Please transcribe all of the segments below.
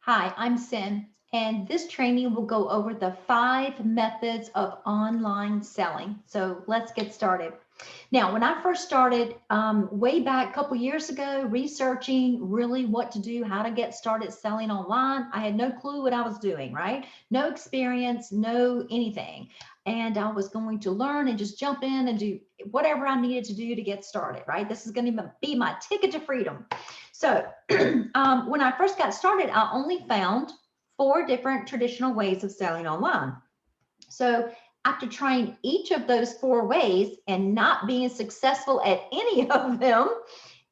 Hi, I'm Sin, and this training will go over the 5 methods of online selling. So let's get started. Now, when I first started way back a couple years ago, researching really what to do, how to get started selling online, I had no clue what I was doing, right? No experience, no anything. And I was going to learn and just jump in and do whatever I needed to do to get started, right? This is going to be my ticket to freedom. So when I first got started, I only found 4 different traditional ways of selling online. So after trying each of those 4 ways and not being successful at any of them,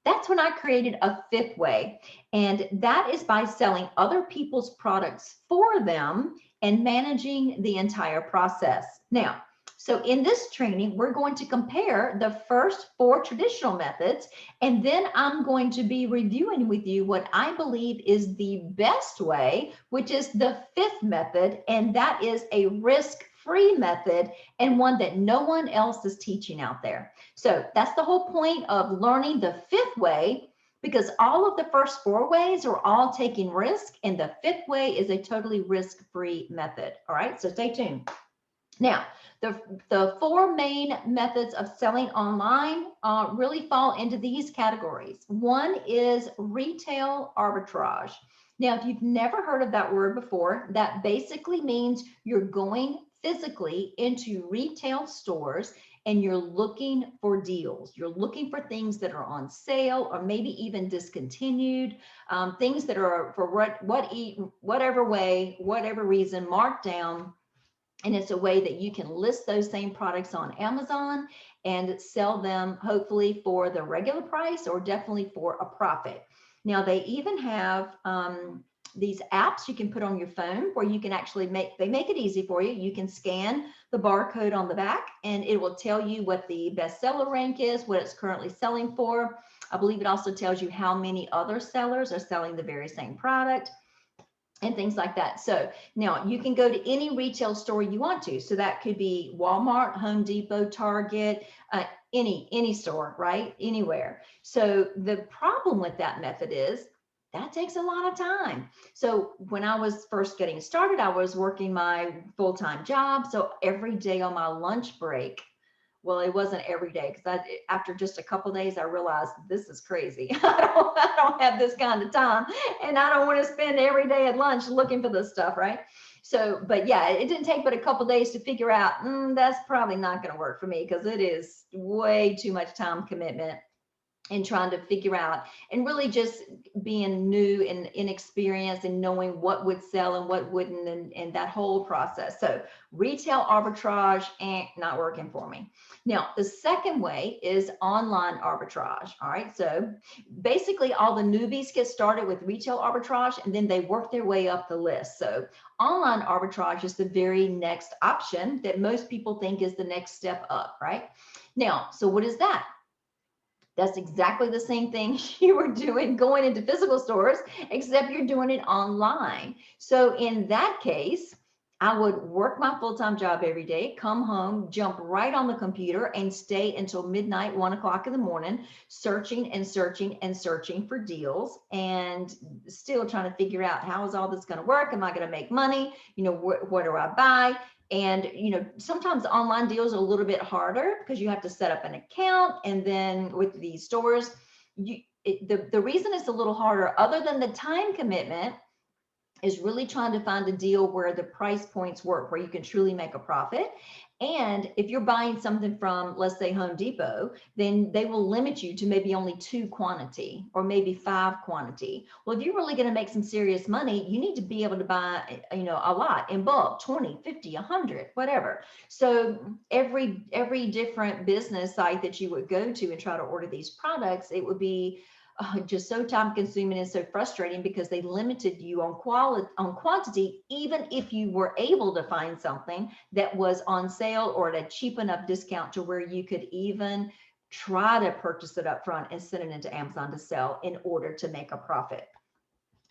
that's when I created a 5th way. And that is by selling other people's products for them and managing the entire process. Now, so in this training, we're going to compare the first 4 traditional methods, and then I'm going to be reviewing with you what I believe is the best way, which is the 5th method, and that is a risk-free method and one that no one else is teaching out there. So that's the whole point of learning the 5th way, because all of the first 4 ways are all taking risk, and the 5th way is a totally risk-free method. All right, so stay tuned. Now, the 4 main methods of selling online really fall into these categories. One is retail arbitrage. Now, if you've never heard of that word before, that basically means you're going physically into retail stores and you're looking for deals. You're looking for things that are on sale or maybe even discontinued, things that are for whatever way, whatever reason, marked down. And it's a way that you can list those same products on Amazon and sell them hopefully for the regular price or definitely for a profit. Now they even have these apps you can put on your phone where you can actually make it easy for you. You can scan the barcode on the back and it will tell you what the bestseller rank is, what it's currently selling for. I believe it also tells you how many other sellers are selling the very same product and things like that. So now you can go to any retail store you want to. So that could be Walmart, Home Depot, Target, any store, right? Anywhere. So the problem with that method is that takes a lot of time. So when I was first getting started, I was working my full-time job. So every day on my lunch break, well, it wasn't every day because after just a couple days, I realized this is crazy. I don't have this kind of time, and I don't want to spend every day at lunch looking for this stuff, right? So, but yeah, it didn't take but a couple days to figure out that's probably not going to work for me because it is way too much time commitment and trying to figure out and really just being new and inexperienced and knowing what would sell and what wouldn't and that whole process. So retail arbitrage ain't not working for me. Now, the second way is online arbitrage. All right. So basically all the newbies get started with retail arbitrage and then they work their way up the list. So online arbitrage is the very next option that most people think is the next step up, right? Now, so what is that? That's exactly the same thing you were doing going into physical stores, except you're doing it online. So in that case, I would work my full-time job every day, come home, jump right on the computer and stay until midnight, 1 o'clock in the morning, searching and searching and searching for deals and still trying to figure out how is all this going to work? Am I going to make money? What do I buy? And sometimes online deals are a little bit harder because you have to set up an account, and then with these stores, the reason it's a little harder, other than the time commitment, is really trying to find a deal where the price points work, where you can truly make a profit. And if you're buying something from, let's say, Home Depot, then they will limit you to maybe only 2 quantity or maybe 5 quantity. Well, if you're really going to make some serious money, you need to be able to buy, a lot in bulk, 20, 50, 100, whatever. So every different business site that you would go to and try to order these products, it would be just so time consuming and so frustrating because they limited you on quantity, even if you were able to find something that was on sale or at a cheap enough discount to where you could even try to purchase it up front and send it into Amazon to sell in order to make a profit.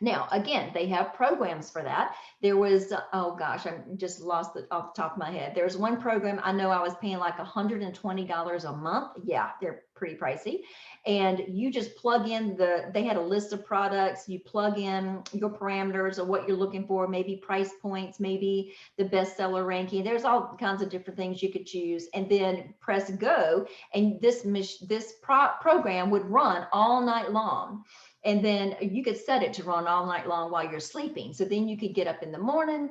Now, again, they have programs for that. There was, oh gosh, I just lost it off the top of my head. There's one program I know I was paying like $120 a month. Yeah, they're pretty pricey. And you just plug in they had a list of products. You plug in your parameters of what you're looking for, maybe price points, maybe the bestseller ranking. There's all kinds of different things you could choose, and then press go. And this program would run all night long. And then you could set it to run all night long while you're sleeping. So then you could get up in the morning,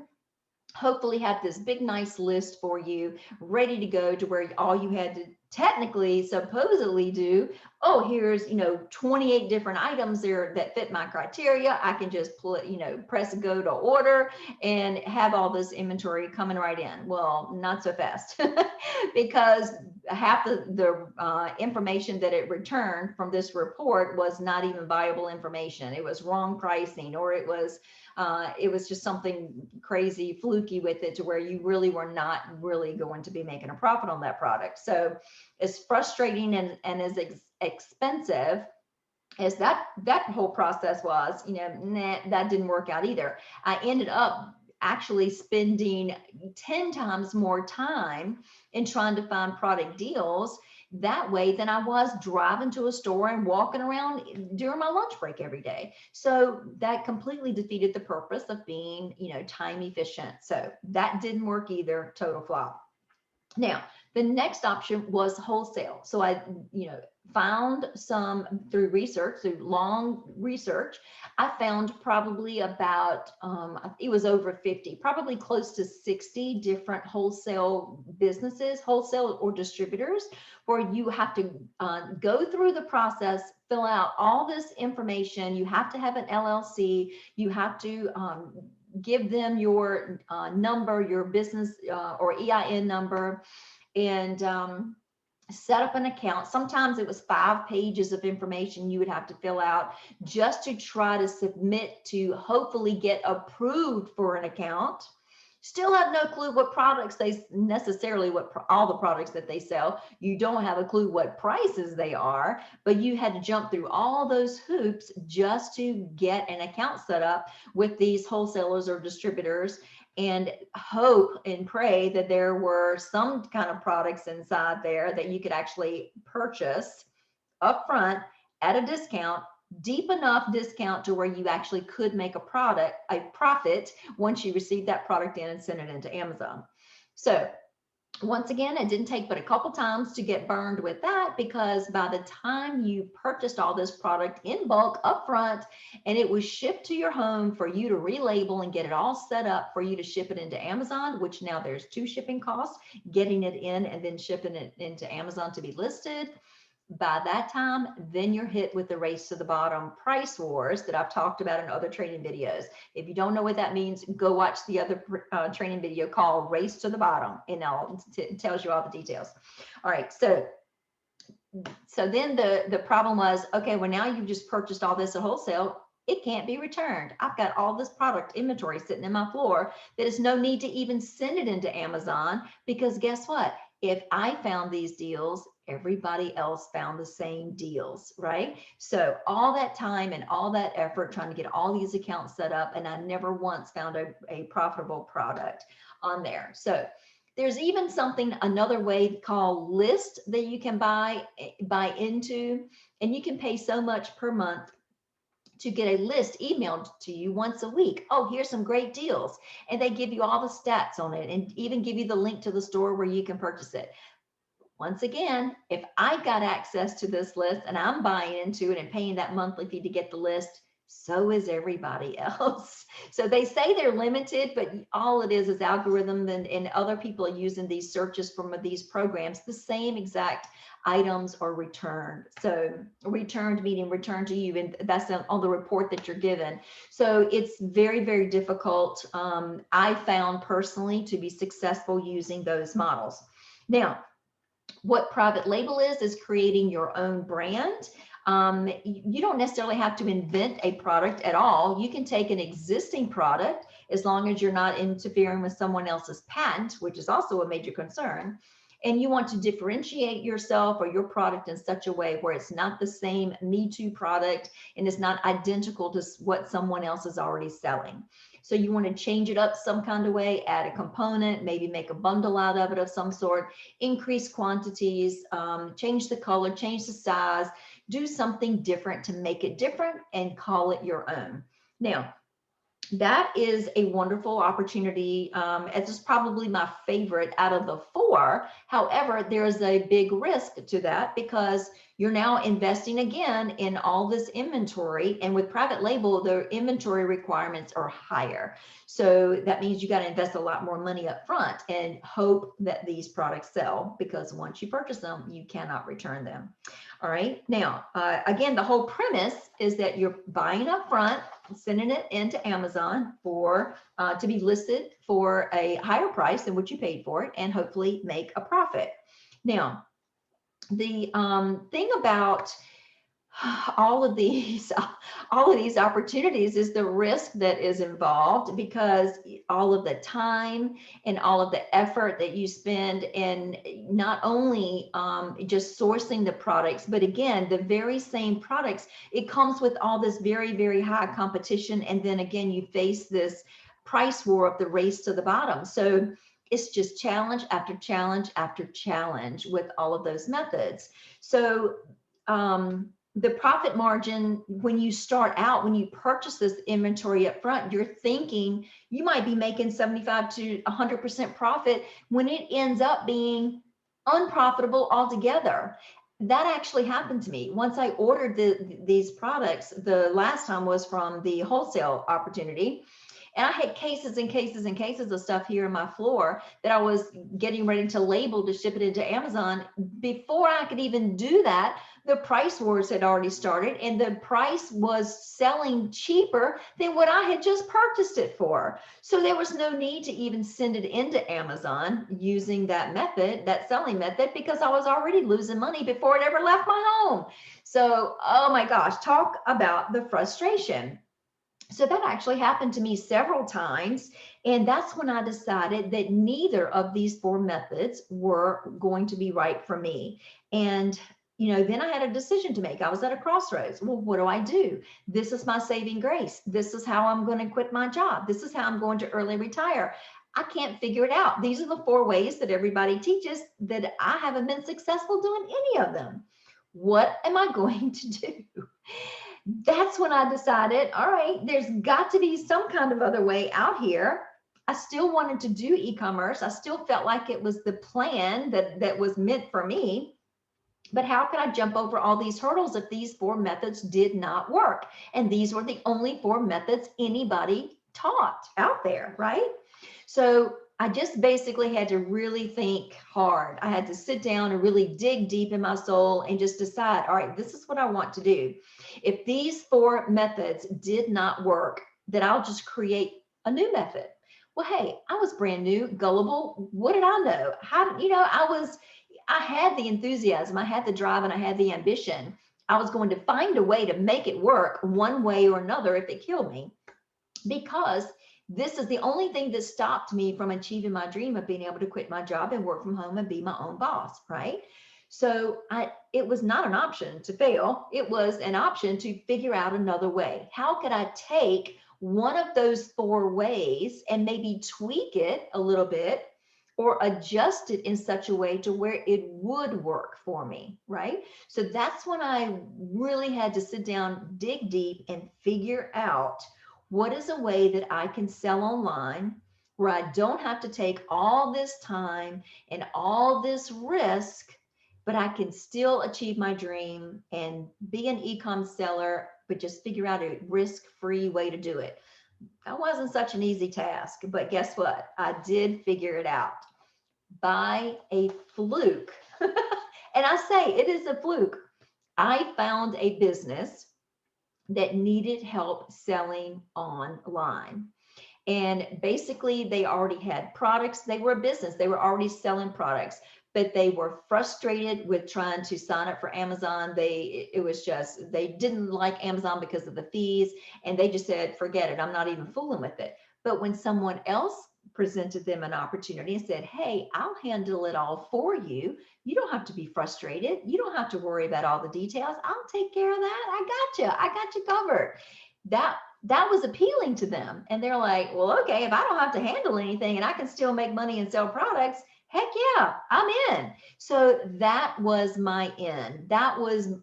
hopefully have this big, nice list for you ready to go, to where all you had to technically, supposedly do, oh, here's, 28 different items there that fit my criteria. I can just press go to order and have all this inventory coming right in. Well, not so fast because half the information that it returned from this report was not even viable information. It was wrong pricing, or it was just something crazy fluky with it, to where you really were not really going to be making a profit on that product. So as frustrating and as expensive as that whole process was, that didn't work out either. I ended up actually spending 10 times more time in trying to find product deals that way than I was driving to a store and walking around during my lunch break every day. So that completely defeated the purpose of being, time efficient. So that didn't work either. Total flop. Now, the next option was wholesale. So I, found some through long research. I found probably about, it was over 50, probably close to 60 different wholesale businesses, wholesale or distributors, where you have to go through the process, fill out all this information. You have to have an LLC. You have to give them your number, your business or EIN number, and set up an account. Sometimes it was 5 pages of information you would have to fill out just to try to submit to hopefully get approved for an account. Still have no clue what products all the products that they sell. You don't have a clue what prices they are, but you had to jump through all those hoops just to get an account set up with these wholesalers or distributors, and hope and pray that there were some kind of products inside there that you could actually purchase upfront at a discount, deep enough discount to where you actually could make a profit once you receive that product in and send it into Amazon. So once again, it didn't take but a couple times to get burned with that, because by the time you purchased all this product in bulk upfront and it was shipped to your home for you to relabel and get it all set up for you to ship it into Amazon, which now there's 2 shipping costs, getting it in and then shipping it into Amazon to be listed. By that time, then you're hit with the race to the bottom price wars that I've talked about in other training videos. If you don't know what that means, go watch the other training video called Race to the Bottom, and it tells you all the details. All right, so then the problem was, okay, well, now you've just purchased all this at wholesale. It can't be returned. I've got all this product inventory sitting in my floor. There is no need to even send it into Amazon, because guess what? If I found these deals, everybody else found the same deals, right? So all that time and all that effort trying to get all these accounts set up, and I never once found a profitable product on there. So there's even another way called list that you can buy into, and you can pay so much per month to get a list emailed to you once a week. Oh, here's some great deals. And they give you all the stats on it and even give you the link to the store where you can purchase it. Once again, if I got access to this list and I'm buying into it and paying that monthly fee to get the list, so is everybody else. So they say they're limited, but all it is algorithm, and other people are using these searches from these programs. The same exact items are returned. So returned meaning returned to you, and that's on the report that you're given. So it's very, very difficult. I found personally to be successful using those models. Now, what private label is creating your own brand. You don't necessarily have to invent a product at all. You can take an existing product, as long as you're not interfering with someone else's patent, which is also a major concern, and you want to differentiate yourself or your product in such a way where it's not the same Me Too product and it's not identical to what someone else is already selling. So you want to change it up some kind of way, add a component, maybe make a bundle out of it of some sort, increase quantities, change the color, change the size, do something different to make it different and call it your own. Now, that is a wonderful opportunity. It's just probably my favorite out of the four. However, there's a big risk to that because you're now investing again in all this inventory. And with private label, the inventory requirements are higher. So that means you got to invest a lot more money up front and hope that these products sell, because once you purchase them, you cannot return them. All right. Now, again, the whole premise is that you're buying up front, sending it into Amazon for to be listed for a higher price than what you paid for it, and hopefully make a profit. Now, the thing about all of these opportunities is the risk that is involved, because all of the time and all of the effort that you spend in not only just sourcing the products, but again, the very same products, it comes with all this very, very high competition. And then again, you face this price war of the race to the bottom. So it's just challenge after challenge after challenge with all of those methods. So the profit margin, when you start out, when you purchase this inventory up front, you're thinking you might be making 75 to 100% profit when it ends up being unprofitable altogether. That actually happened to me. Once I ordered these products, the last time was from the wholesale opportunity. And I had cases and cases and cases of stuff here in my floor that I was getting ready to label to ship it into Amazon. Before I could even do that, the price wars had already started, and the price was selling cheaper than what I had just purchased it for. So there was no need to even send it into Amazon using that method, that selling method, because I was already losing money before it ever left my home. So, oh my gosh, talk about the frustration. So that actually happened to me several times. And that's when I decided that neither of these four methods were going to be right for me. And then I had a decision to make. I was at a crossroads. Well, what do I do? This is my saving grace. This is how I'm going to quit my job. This is how I'm going to early retire. I can't figure it out. These are the four ways that everybody teaches, that I haven't been successful doing any of them. What am I going to do? That's when I decided, all right, there's got to be some kind of other way out here. I still wanted to do e-commerce. I still felt like it was the plan that was meant for me. But how could I jump over all these hurdles if these four methods did not work? And these were the only four methods anybody taught out there, right? So I just basically had to really think hard. I had to sit down and really dig deep in my soul and just decide, all right, this is what I want to do. If these four methods did not work, then I'll just create a new method. Well, hey, I was brand new, gullible. What did I know? I had the enthusiasm, I had the drive, and I had the ambition. I was going to find a way to make it work one way or another if it killed me, because this is the only thing that stopped me from achieving my dream of being able to quit my job and work from home and be my own boss, right? So it was not an option to fail. It was an option to figure out another way. How could I take one of those four ways and maybe tweak it a little bit or adjust it in such a way to where it would work for me, right? So that's when I really had to sit down, dig deep, and figure out what is a way that I can sell online where I don't have to take all this time and all this risk, but I can still achieve my dream and be an e-com seller, but just figure out a risk-free way to do it. That wasn't such an easy task, but guess what? I did figure it out by a fluke. And I say it is a fluke. I found a business that needed help selling online. And basically they already had products. They were a business. They were already selling products, but they were frustrated with trying to sign up for Amazon. They didn't like Amazon because of the fees, and they just said, forget it. I'm not even fooling with it. But when someone else presented them an opportunity and said, hey, I'll handle it all for you. You don't have to be frustrated. You don't have to worry about all the details. I'll take care of that. I got you covered. That was appealing to them. And they're like, well, okay, if I don't have to handle anything and I can still make money and sell products, heck yeah, I'm in. So that was my in. That was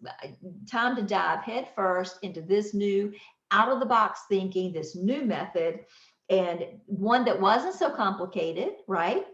time to dive head first into this new out of the box thinking, this new method, and one that wasn't so complicated, right?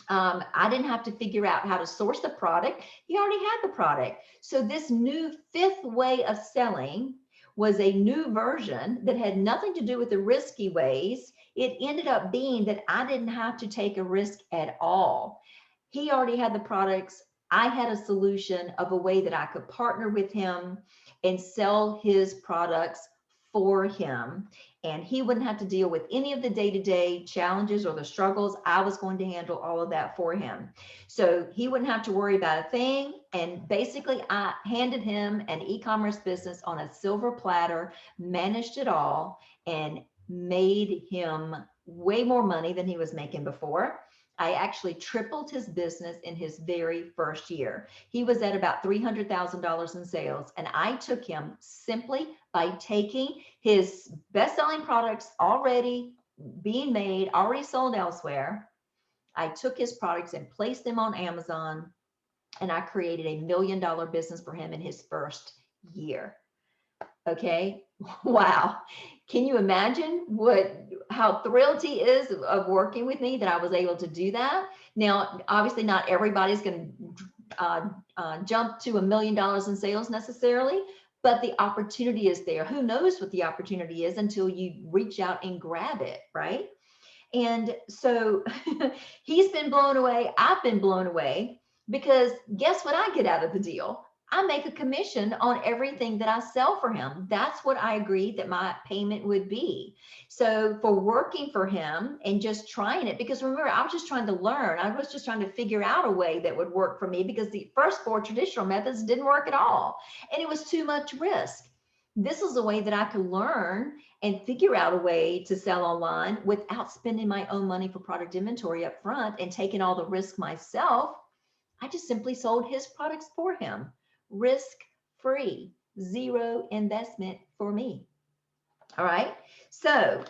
I didn't have to figure out how to source the product. He already had the product. So this new fifth way of selling was a new version that had nothing to do with the risky ways. It ended up being that I didn't have to take a risk at all. He already had the products. I had a solution of a way that I could partner with him and sell his products for him. And he wouldn't have to deal with any of the day-to-day challenges or the struggles. I was going to handle all of that for him. So he wouldn't have to worry about a thing. And basically, I handed him an e-commerce business on a silver platter, managed it all, and made him way more money than he was making before. I actually tripled his business in his very first year. He was at about $300,000 in sales, and I took him simply by taking his best-selling products already being made, already sold elsewhere. I took his products and placed them on Amazon, and I created $1 million business for him in his first year. Okay, wow. Can you imagine how thrilled he is of working with me that I was able to do that? Now, obviously not everybody's going to jump to $1 million in sales necessarily, but the opportunity is there. Who knows what the opportunity is until you reach out and grab it, right? And so he's been blown away. I've been blown away because guess what I get out of the deal? I make a commission on everything that I sell for him. That's what I agreed that my payment would be. So for working for him and just trying it, because remember, I was just trying to learn. I was just trying to figure out a way that would work for me because the first 4 traditional methods didn't work at all. And it was too much risk. This is a way that I could learn and figure out a way to sell online without spending my own money for product inventory up front and taking all the risk myself. I just simply sold his products for him. Risk-free, zero investment for me. All right. So,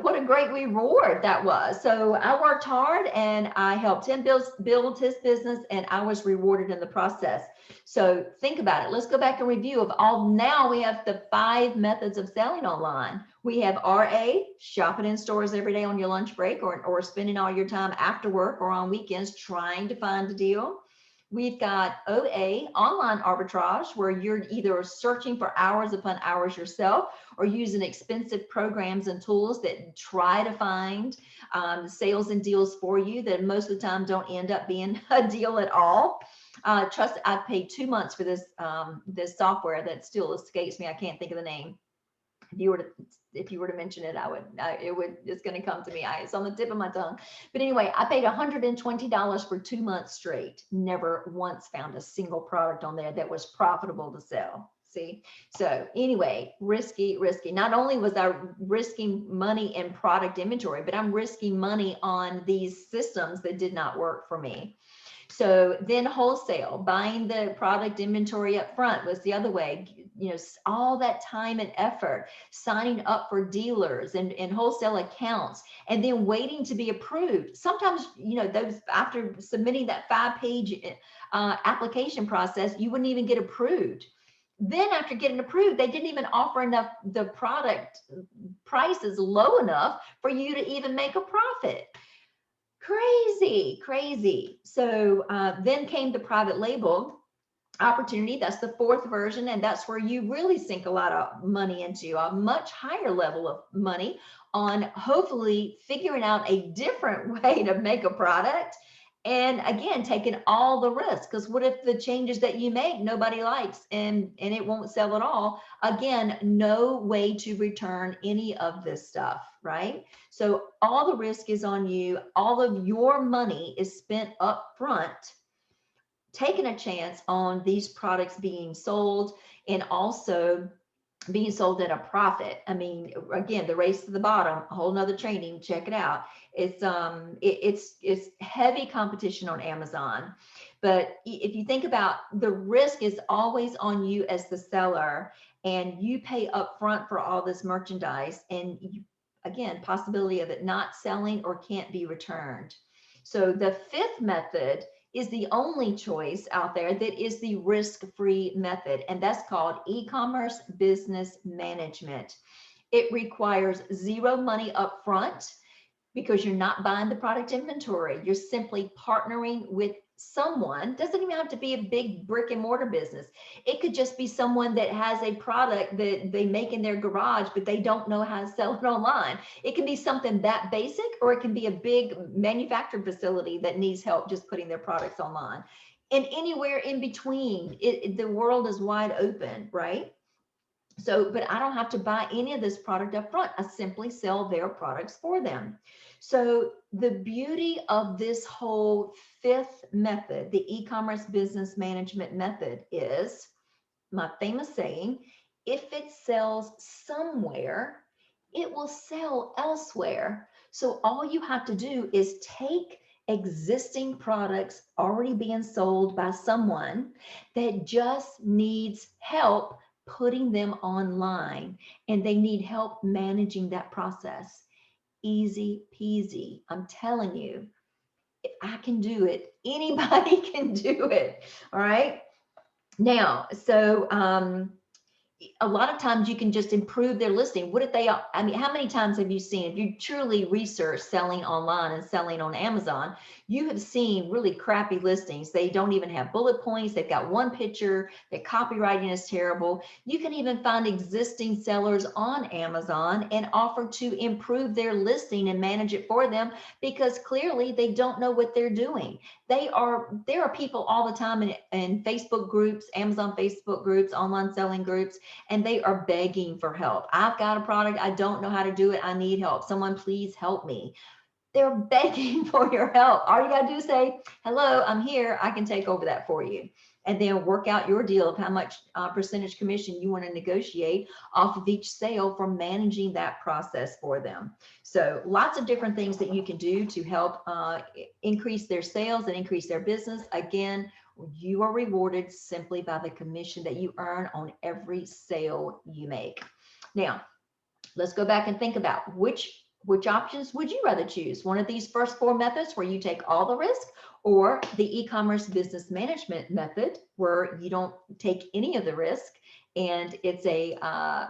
what a great reward that was. So I worked hard and I helped him build his business, and I was rewarded in the process. So think about it. Let's go back and review of all. Now we have the 5 methods of selling online. We have RA, shopping in stores every day on your lunch break or spending all your time after work or on weekends trying to find a deal. We've got OA, online arbitrage, where you're either searching for hours upon hours yourself or using expensive programs and tools that try to find sales and deals for you that most of the time don't end up being a deal at all. Trust, I've paid 2 months for this software that still escapes me. I can't think of the name. If you were to mention it, it's going to come to me. It's on the tip of my tongue. But anyway, I paid $120 for 2 months straight. Never once found a single product on there that was profitable to sell. See? So anyway, risky. Not only was I risking money in product inventory, but I'm risking money on these systems that did not work for me. So then wholesale, buying the product inventory up front was the other way. All that time and effort, signing up for dealers and wholesale accounts, and then waiting to be approved. Sometimes, those after submitting that 5-page application process, you wouldn't even get approved. Then after getting approved, they didn't even offer enough, the product prices low enough for you to even make a profit. Crazy. So then came the private label opportunity. That's the 4th version, and that's where you really sink a lot of money into a much higher level of money on hopefully figuring out a different way to make a product. And again, taking all the risk, because what if the changes that you make nobody likes and it won't sell at all? Again, no way to return any of this stuff, right? So all the risk is on you. All of your money is spent up front, taking a chance on these products being sold, and also being sold at a profit. I mean, again, the race to the bottom, a whole nother training, check it out. It's heavy competition on Amazon. But if you think about, the risk is always on you as the seller, and you pay upfront for all this merchandise, and you, again, possibility of it not selling or can't be returned. So the fifth method is the only choice out there that is the risk-free method, and that's called e-commerce business management. It requires zero money up front, because you're not buying the product inventory. You're simply partnering with someone. Doesn't even have to be a big brick and mortar business. It could just be someone that has a product that they make in their garage, but they don't know how to sell it online. It can be something that basic, or it can be a big manufacturing facility that needs help just putting their products online. And anywhere in between, the world is wide open, right? So, but I don't have to buy any of this product up front. I simply sell their products for them. So the beauty of this whole fifth method, the e-commerce business management method, is my famous saying: if it sells somewhere, it will sell elsewhere. So all you have to do is take existing products already being sold by someone that just needs help putting them online, and they need help managing that process. Easy peasy. I'm telling you, if I can do it, anybody can do it. All right. Now, so a lot of times you can just improve their listing. What if they, I mean, how many times have you seen, if you truly research selling online and selling on Amazon, you have seen really crappy listings. They don't even have bullet points. They've got one picture. Their copywriting is terrible. You can even find existing sellers on Amazon and offer to improve their listing and manage it for them, because clearly they don't know what they're doing. There are people all the time in Facebook groups, Amazon Facebook groups, online selling groups, and they are begging for help. I've got a product, I don't know how to do it, I need help. Someone please help me. They're begging for your help. All you got to do is say, hello, I'm here, I can take over that for you. And then work out your deal of how much percentage commission you want to negotiate off of each sale for managing that process for them. So lots of different things that you can do to help increase their sales and increase their business. Again, you are rewarded simply by the commission that you earn on every sale you make. Now, let's go back and think about which options would you rather choose? One of these first four methods where you take all the risk, or the e-commerce business management method where you don't take any of the risk, and it's a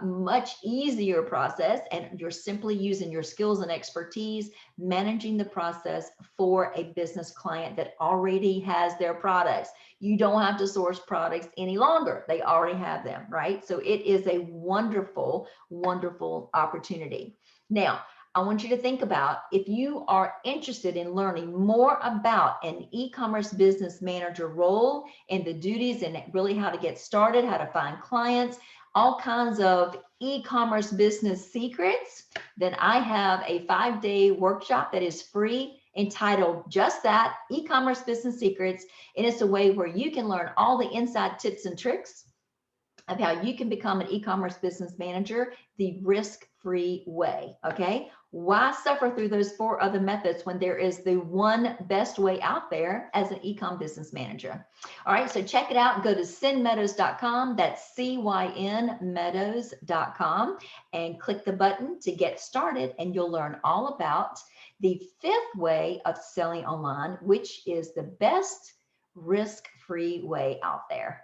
much easier process, and you're simply using your skills and expertise managing the process for a business client that already has their products. You don't have to source products any longer. They already have them, right? So it is a wonderful, wonderful opportunity. Now, I want you to think about, if you are interested in learning more about an e-commerce business manager role and the duties and really how to get started, how to find clients, all kinds of e-commerce business secrets, then I have a 5-day workshop that is free, entitled just that, e-commerce business secrets. And it's a way where you can learn all the inside tips and tricks of how you can become an e-commerce business manager the risk-free way. Okay, why suffer through those four other methods when there is the one best way out there as an e-com business manager? All right, so check it out. Go to cynmeadows.com. That's cynmeadows.com, and click the button to get started, and you'll learn all about the fifth way of selling online, which is the best risk-free way out there.